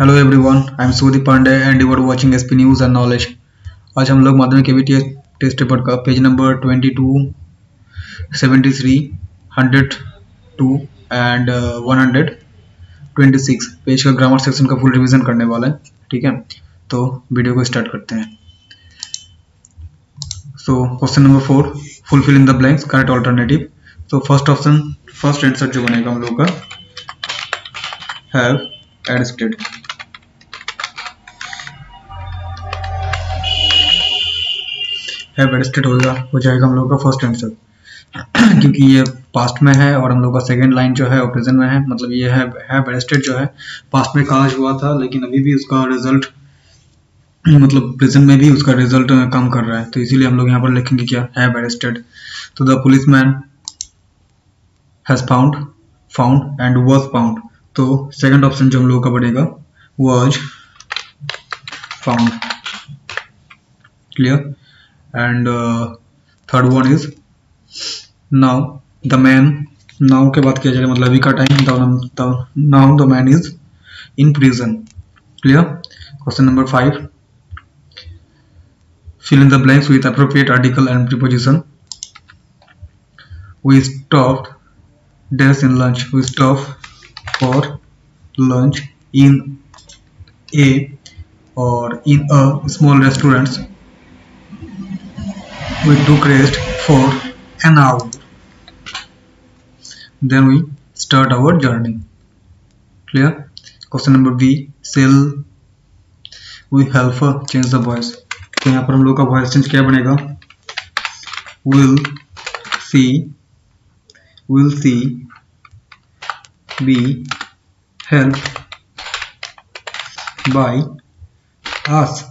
Hello everyone, I am Sudi Pandey and you are watching SP news and knowledge. आज हम लोग माध्यमिक केवीटी टेस्ट पेपर का पेज नंबर 22, 73, 102 एंड 126 पेज का grammar section का फुल रिवीजन करने वाला है। ठीक है, तो वीडियो को स्टार्ट करते हैं। So question number 4, fulfil in the blanks, correct alternative. तो फर्स्ट ऑप्शन, फर्स्ट आंसर जो बनेगा हम लोग का हैव एडस्टेड। हैव एडस्टेड हो जाएगा हम लोग का फर्स्ट आंसर क्योंकि ये पास्ट में है और हम लोग का सेकेंड लाइन जो है वो प्रेजेंट में है। मतलब ये हैव एडस्टेड जो है पास्ट में काज हुआ था, लेकिन अभी भी उसका रिजल्ट मतलब प्रेजेंट में भी उसका रिजल्ट काम कर रहा है, तो इसीलिए हम लोग यहाँ पर लिखेंगे क्या, हैव एडस्टेड। तो the policeman has found and was found. तो सेकंड ऑप्शन जो हम लोग का बनेगा was found. Clear. And third one is now the man. Now के बाद किया जाएगा मतलब अभी का time, now the man is in prison. Clear. Question number 5, fill in the blanks with appropriate article and preposition. We stopped dash in lunch. We stopped for lunch in a or in a small restaurant. We took rest for an hour. Then we start our journey. Clear. Question number B, shall we help her change the voice. तो यहाँ पर हम लोग का voice change क्या बनेगा, will see be helped by us,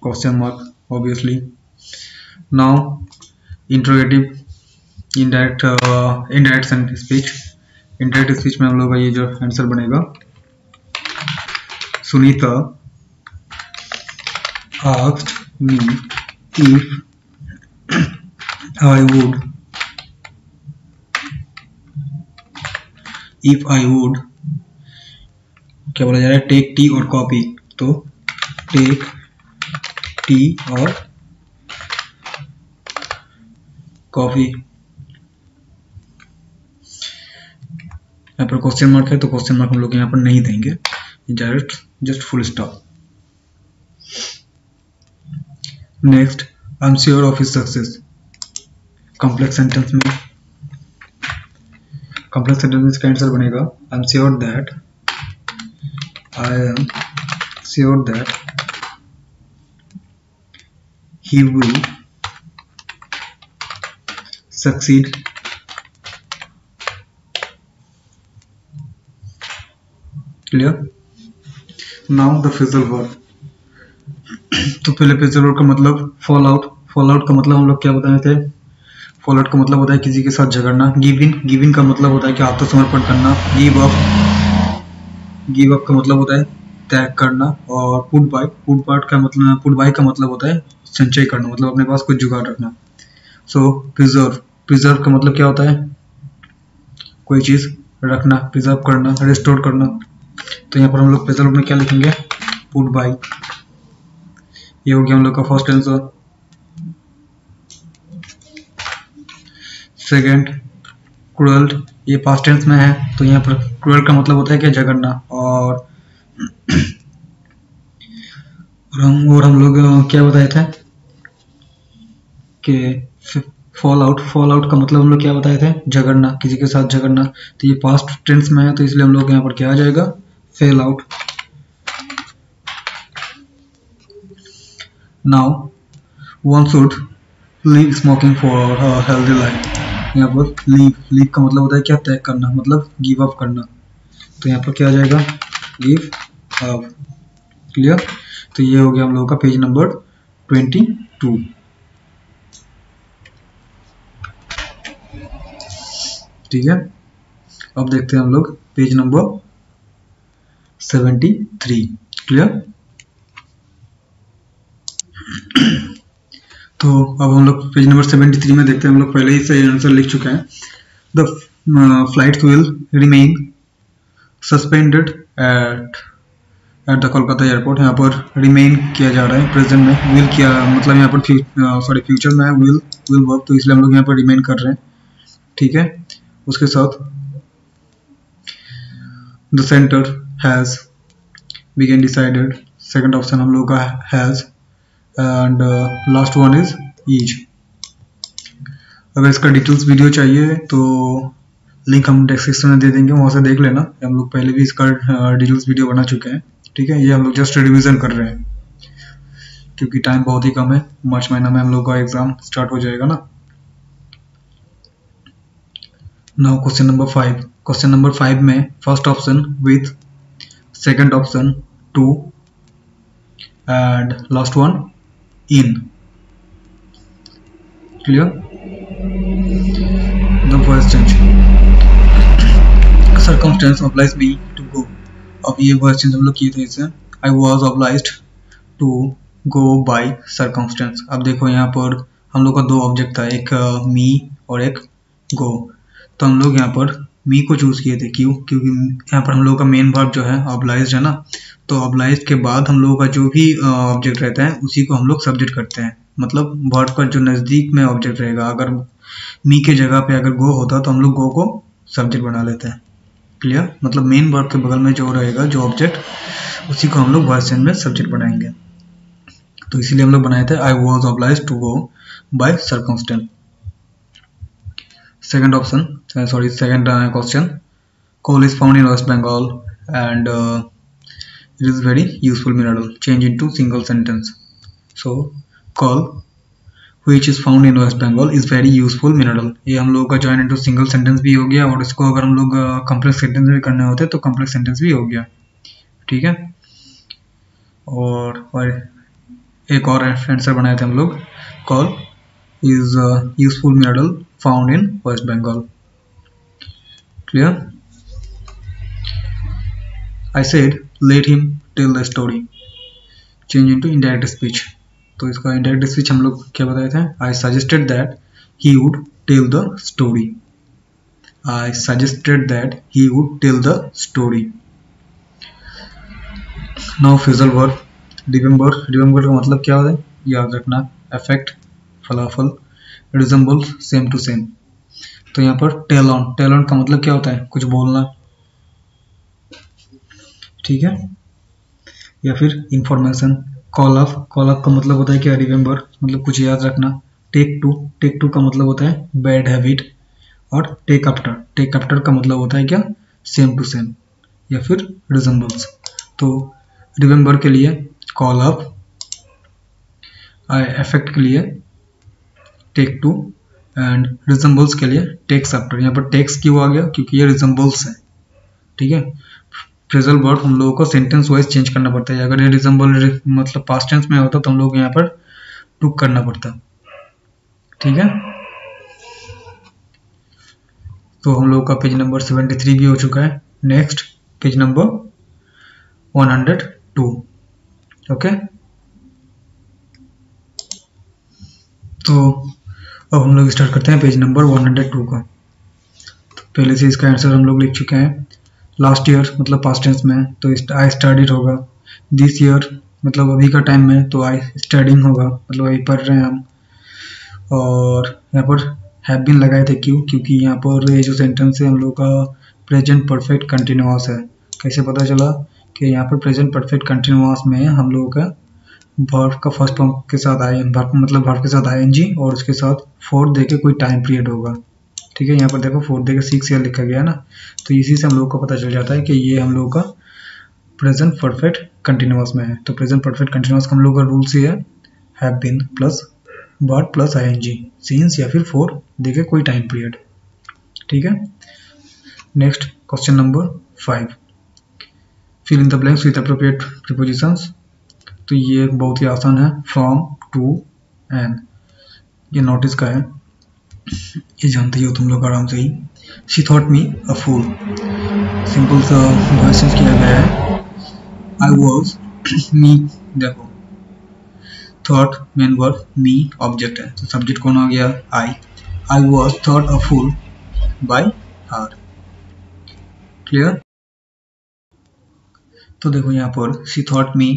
question mark obviously. Now interrogative, indirect speech। indirect speech में हम लोग का ये जो आंसर बनेगा, Sunita asked me if I would क्या बोला जा रहा है, टेक टी और कॉपी। तो टेक टी और कॉफी। यहाँ पर क्वेश्चन मार्क है तो क्वेश्चन मार्क हम लोग यहाँ पर नहीं देंगे, direct just full stop. Next, I am sure of his success. Complex sentence में का आंसर बनेगा I am sure that he will succeed clear. Now the phrasal verb. तो पहले फ्रेजल वर्ब का मतलब फॉल आउट का मतलब हम लोग क्या बताए थे, फॉल आउट का मतलब होता है किसी के साथ झगड़ना। गिव इन का मतलब होता है कि आत्मसमर्पण करना। गिव अप का मतलब होता है त्याग करना। और पुट बाय का मतलब होता है संचय करना, मतलब अपने पास कुछ जुगाड़ रखना। सो प्रिजर्व का मतलब क्या होता है, कोई चीज रखना, प्रिजर्व करना, रिस्टोर करना। तो यहाँ पर हम लोग प्रिजर्व में क्या लिखेंगे, पुट बाय। ये हो गया हम लोग का फर्स्ट आंसर। सेकेंड, क्रूअल, ये पास्ट टेंस में है तो यहाँ पर क्रूअल का मतलब होता है क्या, झगड़ना। और हम लोग क्या बताए थे कि फॉल आउट का मतलब हम लोग क्या बताए थे, झगड़ना, किसी के साथ झगड़ना। तो ये पास्ट टेंस में है तो इसलिए हम लोग यहाँ पर क्या आ जाएगा, fail out. Now one should leave smoking for a healthy life. यहाँ पर लीव का मतलब होता है क्या, त्याग करना, मतलब गिव अप करना। तो यहाँ पर क्या आ जाएगा, गिव अप। क्लियर। तो ये हो गया हम लोगों का पेज नंबर 22। ठीक है, अब देखते हैं हम लोग पेज नंबर 73। क्लियर। तो अब हम लोग पेज नंबर 73 में देखते हैं, हम लोग पहले ही सही आंसर लिख चुके हैं। The flights will remain suspended at the Kolkata airport. यहाँ पर रिमेन किया जा रहा है, प्रेजेंट में विल किया मतलब यहाँ पर फ्यूचर में विल वर्क, तो इसलिए हम लोग यहाँ पर रिमेन कर रहे हैं, ठीक है। उसके साथ the centre has begin decided, second option हम लोग का has, and last one is is. अगर इसका डिटेल्स वीडियो चाहिए तो लिंक हम डिस्क्रिप्शन में दे देंगे, वहाँ से देख लेना। हम लोग पहले भी इसका डिटेल्स वीडियो बना चुके हैं, ठीक है। ये हम लोग जस्ट रिविजन कर रहे हैं क्योंकि टाइम बहुत ही कम है, मार्च महीना में हम लोग का एग्जाम स्टार्ट हो जाएगा ना। Now question number 5। Question number 5 में first option with, second option to, and last one in. Clear? The first change circumstance obliged me to go। अब ये वर्ड चेंज हम लोग किए थे इसे, I was obliged to go by circumstance। अब देखो यहाँ पर हम लोग का दो ऑब्जेक्ट था, एक मी और एक go। तो हम लोग यहाँ पर मी को चूज किए थे, क्यों? क्योंकि यहाँ पर हम लोग का मेन वर्ब जो है obliged है ना, तो obliged के बाद हम लोगों का जो भी ऑब्जेक्ट रहता है उसी को हम लोग सब्जेक्ट करते हैं। मतलब वर्ड पर जो नज़दीक में ऑब्जेक्ट रहेगा, अगर मी के जगह पे अगर गो होता तो हम लोग गो को सब्जेक्ट बना लेते हैं। क्लियर? मतलब मेन वर्ब के बगल में जो रहेगा जो ऑब्जेक्ट, उसी को हम लोग वर्ब चेंज में सब्जेक्ट बनाएंगे। तो इसीलिए हम लोग बनाए थे I was obliged to go by circumstance. Second option, sorry second question, coal is found in waste Bengal and it is very useful mineral, change into single sentence. So coal which is found in West Bengal is very useful mineral। ये हम लोगों का join into single sentence भी हो गया, और इसको अगर हम लोग कॉम्प्लेक्स सेंटेंस भी करने होते तो कॉम्प्लेक्स सेंटेंस भी हो गया, ठीक है। और एक और आंसर बनाए थे हम लोग, coal is useful mineral found in waste Bengal. Clear? I said let him tell the story, change into indirect speech. तो इसका इनडायरेक्ट स्पीच हम लोग क्या बताए थे, I suggested that he would tell the story. I suggested that he would tell the story. Now phrasal verb, remember. Remember का मतलब क्या होता है, याद रखना, अफेक्ट, फलाफल, रिजेंबल, सेम टू सेम। तो यहाँ पर टेल ऑन, टेल ऑन का मतलब क्या होता है, कुछ बोलना, ठीक है, या फिर information. Call of, call of का मतलब होता है क्या, रिमेंबर, मतलब कुछ याद रखना। टेक टू, टेक टू का मतलब होता है बैड हैबिट। और टेक आफ्टर, टेक आफ्टर का मतलब होता है क्या, सेम टू सेम या फिर रिजेंबल्स। तो रिमेंबर के लिए कॉल ऑफ, अफेक्ट के लिए टेक टू, एंड रिजेंबल्स के लिए टेक्स आफ्टर। यहाँ पर टेक्स क्यों आ गया, क्योंकि ये रिजेंबल्स है, ठीक है। फ्रेजल वर्ब हम लोगों को सेंटेंस वाइज चेंज करना पड़ता है। अगर ये रिजेंबल मतलब पास्ट टेंस में होता तो हम लोग यहाँ पर टुक करना पड़ता, ठीक है। तो हम लोग का पेज नंबर 73 भी हो चुका है। Next page number 102, okay. तो अब हम लोग स्टार्ट करते हैं पेज नंबर 102 का। तो पहले से इसका आंसर हम लोग लिख चुके हैं। लास्ट ईयर मतलब पास्ट टेंस में तो आई स्टडीड होगा, दिस ईयर मतलब अभी का टाइम में तो आई स्टडिंग होगा, मतलब अभी पढ़ रहे हैं हम। और यहाँ पर हैव बीन लगाए थे, क्यों? क्योंकि यहाँ पर ये जो सेंटेंस है हम लोग का प्रेजेंट परफेक्ट कंटिन्यूअस है। कैसे पता चला कि यहाँ पर प्रेजेंट परफेक्ट कंटिन्यूअस में हम लोगों का वर्ब का फर्स्ट फॉर्म के साथ आई, मतलब वर्ब के साथ आईएनजी और उसके साथ फोर देके कोई टाइम पीरियड होगा, ठीक है। यहाँ पर देखो 4 देके 6 ईयर लिखा गया है ना, तो इसी से हम लोग को पता चल जाता है कि ये हम लोग का प्रेजेंट परफेक्ट कंटिन्यूअस में है। तो प्रेजेंट परफेक्ट कंटिन्यूअस का हम लोग का रूल से है have been plus verb plus ING, since या फिर 4 देके कोई टाइम पीरियड, ठीक है। Next question number 5, fill in the blanks with appropriate prepositions. तो ये बहुत ही आसान है, फ्रॉम, टू, एंड। ये नोटिस का है, ये जानते ही हो तुम लोग आराम से ही। She thought me a fool, simple सा वॉइस चेंज किया गया है। आई वॉज, मी, देखो thought main verb, me object है, तो सब्जेक्ट कौन हो गया, I was thought a fool by her. Clear? तो देखो यहाँ पर शी थॉट मी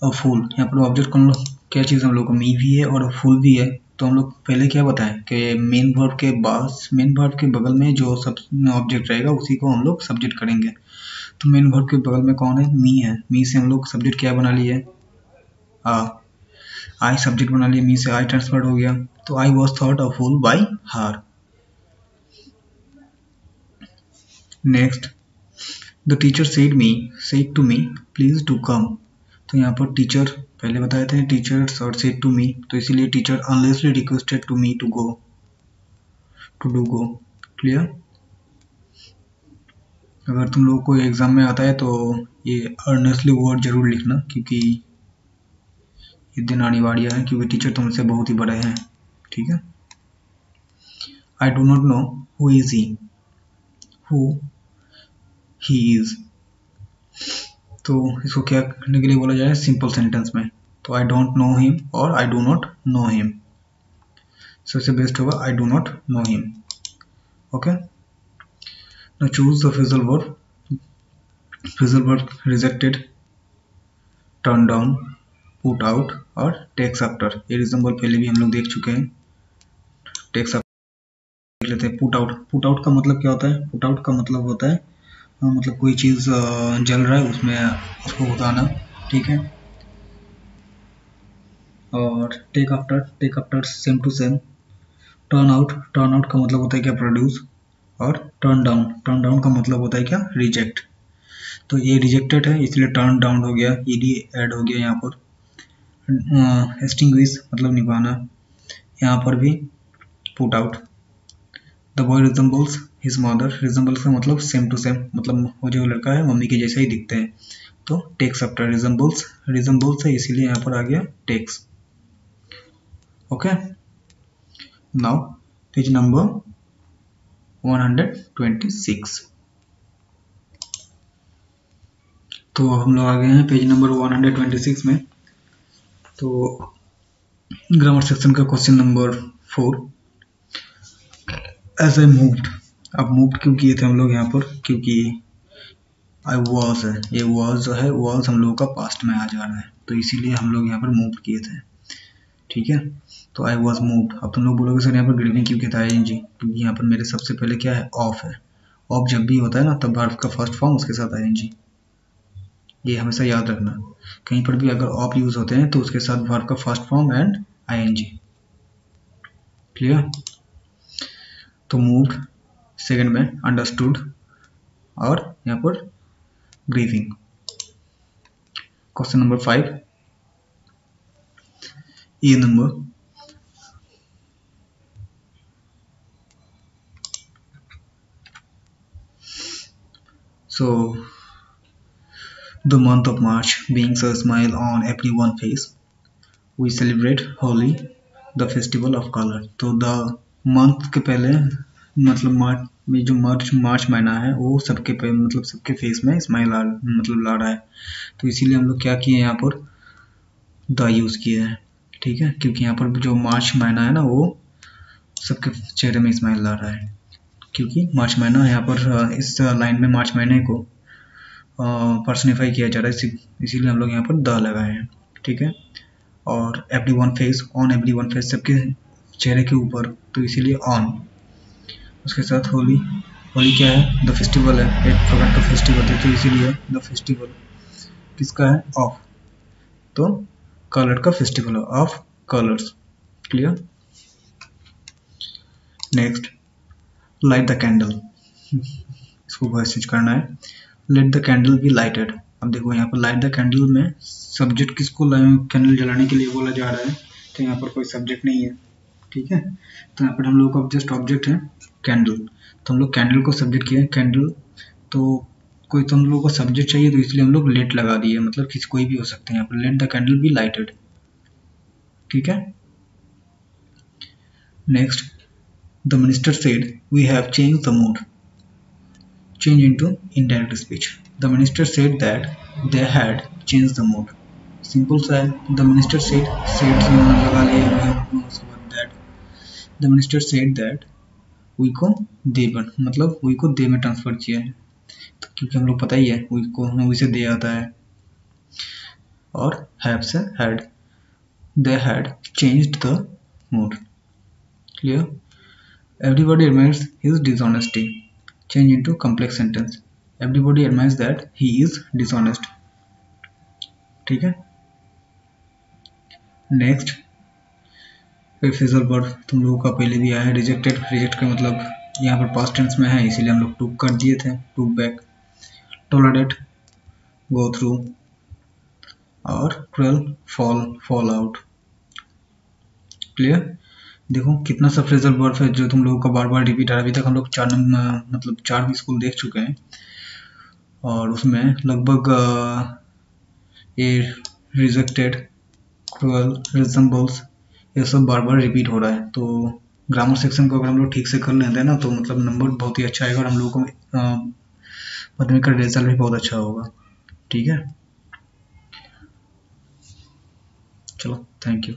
अ फूल, यहाँ पर ऑब्जेक्ट कौन लोग क्या चीज़ हम लोग को मी भी है और फूल भी है। तो हम लोग पहले क्या बताएं कि मेन वर्ब के बाद मेन वर्ब के बगल में जो सब ऑब्जेक्ट रहेगा उसी को हम लोग सब्जेक्ट करेंगे। तो मेन वर्ब के बगल में कौन है, मी है। मी से हम लोग सब्जेक्ट क्या बना लिए, आई सब्जेक्ट बना लिए, मी से आई ट्रांसफर्ड हो गया। तो I was thought a fool by her. Next, the teacher said to me please do come. तो यहाँ पर टीचर पहले बताए थे टीचर्स और सेड टू मी, तो इसीलिए teacher endlessly requested to me to do go. Clear. अगर तुम लोगों को एग्जाम में आता है तो ये अर्नेस्टली वर्ड जरूर लिखना, क्योंकि ये दिन अनिवार्य है, क्योंकि टीचर तुमसे बहुत ही बड़े हैं। ठीक है। I do not know who is he is. तो इसको क्या करने के लिए बोला जाए सिंपल सेंटेंस में, तो आई डोंट नो हिम और I do not know him. सबसे बेस्ट होगा I do not know him. Okay. Now choose the phrasal verb. Phrasal verb rejected, turn down, put out और टेक्स आफ्टर। ये resemble पहले भी हम लोग देख चुके हैं। टेक्स आफ्टर देख लेते हैं। पुट आउट, पुट आउट का मतलब क्या होता है, पुट आउट का मतलब होता है मतलब कोई चीज़ जल रहा है उसमें उसको बताना। ठीक है। और take after same to same. Turn out का मतलब होता है क्या, प्रोड्यूस। और टर्न डाउन का मतलब होता है क्या, रिजेक्ट। तो ये रिजेक्टेड है इसलिए टर्न डाउन हो गया, ईडी ऐड हो गया यहाँ पर। एक्सटिंग्विश मतलब निभाना, यहाँ पर भी put out. The boy resembles his mother, resembles का मतलब सेम टू सेम, मतलब वो जो लड़का है मम्मी के जैसा ही दिखते हैं। तो टेक्स आफ्टर रिजम्बल्स है इसीलिए यहाँ पर आ गया takes. Okay. Now page number 126। तो हम लोग आ गए हैं पेज नंबर 126 में। तो ग्रामर सेक्शन का question number 4, as I moved. अब मूव्ड क्यों किए थे हम लोग यहाँ पर, क्योंकि आई वॉज है, ये वॉज जो है वॉज हम लोगों का पास्ट में आ जा रहा है, तो इसीलिए हम लोग यहाँ पर मूव किए थे। ठीक है। तो आई वॉज मूव्ड। अब तुम लोग बोलोगे सर यहाँ पर ग्रीविंग क्यों कहता है आईएनजी, क्योंकि यहाँ पर मेरे सबसे पहले क्या है, ऑफ है। ऑफ जब भी होता है ना तब वर्ब का फर्स्ट फॉर्म उसके साथ आईएनजी, ये हमेशा याद रखना। कहीं पर भी अगर ऑफ यूज होते हैं तो उसके साथ वर्ब का first form and ING. Clear. तो मूव्ड सेकंड में, अंडरस्टूड और यहाँ पर ग्रीविंग। क्वेश्चन नंबर 5, ये number so the month of March being a smile on everyone's face, we celebrate Holi, the festival of color। तो the month के पहले मतलब मार्च में जो मार्च महीना है वो सबके पे मतलब सबके फेस में स्माइल मतलब ला रहा है, तो इसीलिए हम लोग क्या किए यहाँ पर द यूज किए हैं। ठीक है। क्योंकि यहाँ पर जो मार्च महीना है ना वो सबके चेहरे में स्माइल ला रहा है, क्योंकि मार्च महीना यहाँ पर इस लाइन में मार्च महीने को पर्सनिफाई किया जा रहा है, इसीलिए हम लोग यहाँ पर द लगाए हैं। ठीक है। और everyone face, on everyone face सबके चेहरे के ऊपर, तो इसीलिए ऑन। उसके साथ होली, होली क्या है, द फेस्टिवल है, एक प्रकार का फेस्टिवल है, तो इसीलिए द फेस्टिवल किसका है, ऑफ। तो कलर का फेस्टिवल है, of colours. Clear. Next, light the candle, इसको वॉइस चेंज करना है। Let the candle be lighted. अब देखो यहाँ पर लाइट द कैंडल में सब्जेक्ट किसको कैंडल जलाने के लिए बोला जा रहा है, तो यहाँ पर कोई सब्जेक्ट नहीं है। ठीक है। तो यहाँ पर हम लोग का जस्ट ऑब्जेक्ट है कैंडल, तो हम लोग कैंडल को सब्जेक्ट किया कैंडल, तो कोई तो हम लोग को सब्जेक्ट चाहिए तो इसलिए हम लोग लेट लगा दिए, मतलब किसी कोई भी हो सकते हैं यहाँ पर, let the candle be lighted. ठीक है। Next, the minister said we have change the mood, change into indirect speech. The minister said that they had changed the mood. Simple सा है, the minister said लगा लिए उसके बाद that, the minister said that we को they पर मतलब we को they में ट्रांसफर किया है, तो क्योंकि हम लोग पता ही है को मूवी से दे आता है, और हैव से had, they had changed the mood. Clear? Everybody admires his dishonesty, change into complex sentence, everybody admires that he is dishonest. ठीक है, नेक्स्ट फ्रेजल वर्ब तुम लोगों का पहले भी आया है, रिजेक्टेड। रिजेक्ट का मतलब यहाँ पर पास्ट टेंस में है, इसीलिए हम लोग टूक कर दिए थे, टूक बैक। टॉलरेट, गो थ्रू, और क्वेल, फॉल आउट। क्लियर? देखो कितना सा फ्रेजल वर्ब है जो तुम लोगों का बार बार रिपीट आ रहा है। अभी तक हम लोग 4 भी स्कूल देख चुके हैं, और उसमें लगभग ये रिजेक्टेड, क्रूअल, रिजेंबल्स, ये सब बार बार रिपीट हो रहा है। तो ग्रामर सेक्शन को अगर हम लोग ठीक से कर लेते हैं ना, तो मतलब नंबर बहुत ही अच्छा आएगा, और हम लोगों को माध्यमिक का रिजल्ट भी बहुत अच्छा होगा। ठीक है, चलो, थैंक यू।